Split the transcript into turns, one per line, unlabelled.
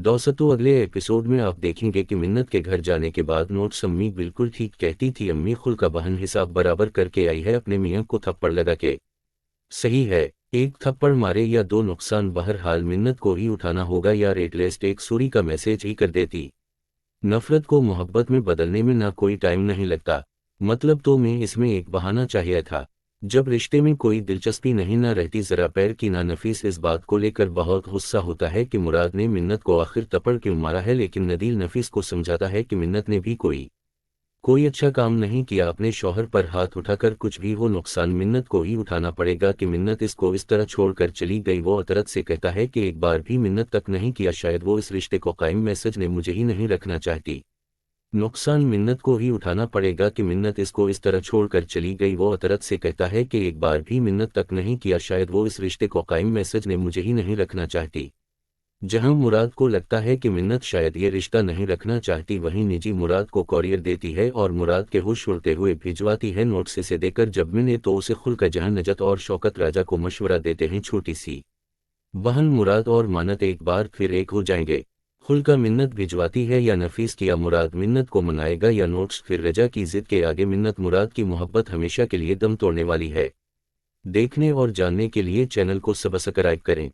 दोस्तों अगले एपिसोड में आप देखेंगे कि मिन्नत के घर जाने के बाद नोट्स अम्मी बिल्कुल ठीक कहती थी। अम्मी खुल का बहन हिसाब बराबर करके आई है अपने मियाँ को थप्पड़ लगा के। सही है, एक थप्पड़ मारे या दो नुकसान, बहरहाल मिन्नत को ही उठाना होगा यार। एटलीस्ट एक सूरी का मैसेज ही कर देती। नफरत को मोहब्बत में बदलने में ना कोई टाइम नहीं लगता। मतलब तो मैं इसमें एक बहाना चाहिए था। जब रिश्ते में कोई दिलचस्पी नहीं ना रहती जरा पैर की ना। नफीस इस बात को लेकर बहुत गुस्सा होता है कि मुराद ने मिन्नत को आखिर थप्पड़ क्यों मारा है, लेकिन नदील नफीस को समझाता है कि मिन्नत ने भी कोई अच्छा काम नहीं किया। अपने शौहर पर हाथ उठाकर कुछ भी हो नुकसान मिन्नत को ही उठाना पड़ेगा कि मिन्नत इसको इस तरह छोड़कर चली गई। वो अतरत से कहता है कि एक बार भी मिन्नत तक नहीं किया, शायद वो इस रिश्ते को कायम, मैसेज ने मुझे ही नहीं रखना चाहती। नुकसान मिन्नत को ही उठाना पड़ेगा कि मिन्नत इसको इस तरह छोड़कर चली गई। वो अतरत से कहता है कि एक बार भी मिन्नत तक नहीं किया, शायद वो इस रिश्ते को कायम, मैसेज ने मुझे ही नहीं रखना चाहती। जहां मुराद को लगता है कि मिन्नत शायद ये रिश्ता नहीं रखना चाहती, वहीं निजी मुराद को कॉरियर देती है और मुराद के होश उड़ते हुए भिजवाती है नोट्स। इसे देकर जब मिले तो उसे खुलकर जहां नजत और शौकत राजा को मशवरा देते हैं छोटी सी बहन मुराद और मानत एक बार फिर एक हो जाएंगे। खुलका मिन्नत भिजवाती है या नफीस किया मुराद मिन्नत को मनाएगा या नोट्स। फिर रजा की जिद के आगे मिन्नत मुराद की मोहब्बत हमेशा के लिए दम तोड़ने वाली है। देखने और जानने के लिए चैनल को सब्सक्राइब करें।